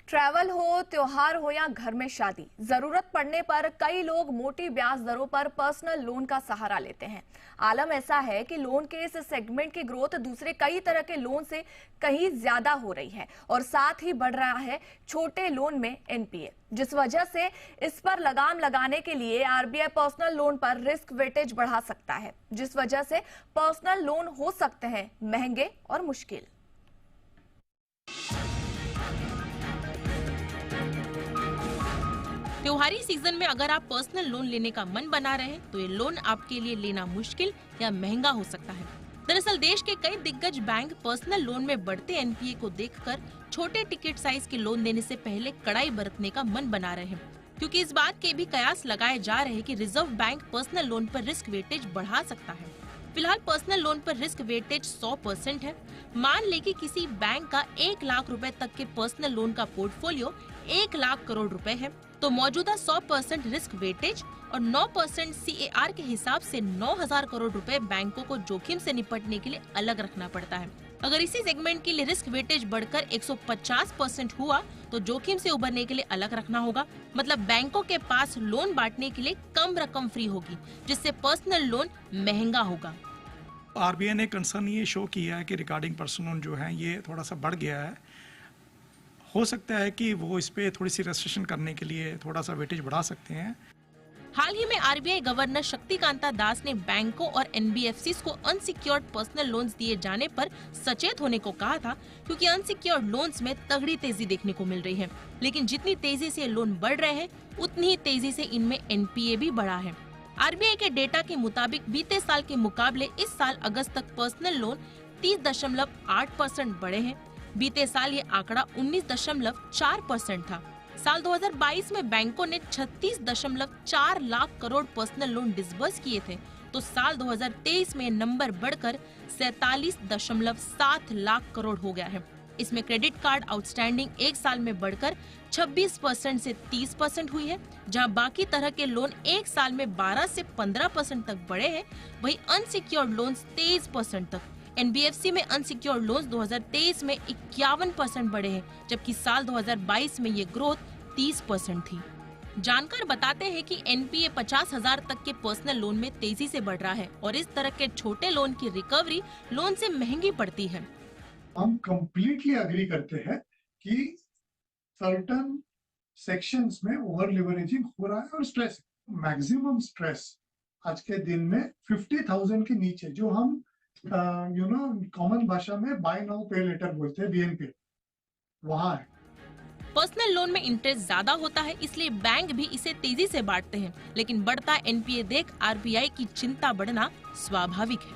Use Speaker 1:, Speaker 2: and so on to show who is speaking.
Speaker 1: Travel हो, त्योहार हो या घर में शादी, जरूरत पड़ने पर कई लोग मोटी ब्याज दरों पर पर्सनल लोन का सहारा लेते हैं। आलम ऐसा है कि लोन के इस सेगमेंट की ग्रोथ दूसरे कई तरह के लोन से कहीं ज्यादा हो रही है और साथ ही बढ़ रहा है छोटे लोन में एनपीए, जिस वजह से इस पर लगाम लगाने के लिए आरबीआई पर्सनल लोन पर रिस्क वेटेज बढ़ा सकता है, जिस वजह से पर्सनल लोन हो सकते हैं महंगे और मुश्किल।
Speaker 2: त्योहारी सीजन में अगर आप पर्सनल लोन लेने का मन बना रहे हैं तो ये लोन आपके लिए लेना मुश्किल या महंगा हो सकता है। दरअसल देश के कई दिग्गज बैंक पर्सनल लोन में बढ़ते एनपीए को देखकर छोटे टिकट साइज के लोन देने से पहले कड़ाई बरतने का मन बना रहे हैं, क्योंकि इस बात के भी कयास लगाए जा रहे हैं कि रिजर्व बैंक पर्सनल लोन पर रिस्क वेटेज बढ़ा सकता है। फिलहाल पर्सनल लोन पर रिस्क वेटेज 100% है। मान ले कि किसी बैंक का 1 लाख रुपए तक के पर्सनल लोन का पोर्टफोलियो 1 लाख करोड़ रुपए है, तो मौजूदा 100% रिस्क वेटेज और 9% CAR के हिसाब से 9,000 करोड़ रुपए बैंकों को जोखिम से निपटने के लिए अलग रखना पड़ता है। अगर इसी सेगमेंट के लिए रिस्क वेटेज बढ़कर 150% हुआ तो जोखिम से उबरने के लिए अलग रखना होगा। मतलब बैंकों के पास लोन बांटने के लिए कम रकम फ्री होगी, जिससे पर्सनल लोन महंगा होगा।
Speaker 3: आरबीआई ने कंसर्न ये शो किया है कि रिगार्डिंग पर्सनल लोन जो है ये थोड़ा सा बढ़ गया है। हो सकता है कि वो इस पे थोड़ी सी रेस्ट्रिक्शन करने के लिए थोड़ा सा वेटेज बढ़ा सकते हैं।
Speaker 2: हाल ही में आरबीआई गवर्नर शक्तिकांता दास ने बैंकों और एनबीएफसीज को अनसिक्योर्ड पर्सनल लोन्स दिए जाने पर सचेत होने को कहा था, क्योंकि अनसिक्योर्ड लोन्स में तगड़ी तेजी देखने को मिल रही है। लेकिन जितनी तेजी से लोन बढ़ रहे हैं उतनी ही तेजी से इनमें एनपीए भी बढ़ा है। आरबीआई के डेटा के मुताबिक बीते साल के मुकाबले इस साल अगस्त तक पर्सनल लोन 30.8% बढ़े हैं। बीते साल ये आंकड़ा 19.4% था। साल 2022 में बैंकों ने 36.4 lakh crore personal loan disburse किए थे, तो साल 2023 में नंबर बढ़कर 47.7 लाख करोड़ हो गया है। इसमें क्रेडिट कार्ड आउटस्टैंडिंग एक साल में बढ़कर 26% से 30% हुई है, जहां बाकी तरह के लोन एक साल में 12 से 15% तक बढ़े हैं। वहीं अनसिक्योर्ड लोन्स 23% तक। एनबीएफसी में अनसिक्योर्ड लोन्स 2023 में 51% बढ़े हैं, जबकि साल 2022 में ये ग्रोथ 30% थी। जानकार बताते हैं कि एनपीए 50,000 तक के पर्सनल लोन में तेजी से बढ़ रहा है और इस तरह के छोटे लोन की रिकवरी लोन से महंगी पड़ती है।
Speaker 4: हम कंप्लीटली एग्री करते हैं कि सर्टेन सेक्शंस में ओवर लिवरेजिंग हो रहा है और स्ट्रेस, मैक्सिमम स्ट्रेस आज के दिन में 50,000 के नीचे, जो हम कॉमन भाषा में बाय नाउ पे लेटर बोलते हैं, बीएनपी, वहाँ है।
Speaker 2: पर्सनल लोन में इंटरेस्ट ज्यादा होता है, इसलिए बैंक भी इसे तेजी से बांटते हैं, लेकिन बढ़ता एनपीए देख आरबीआई की चिंता बढ़ना स्वाभाविक है।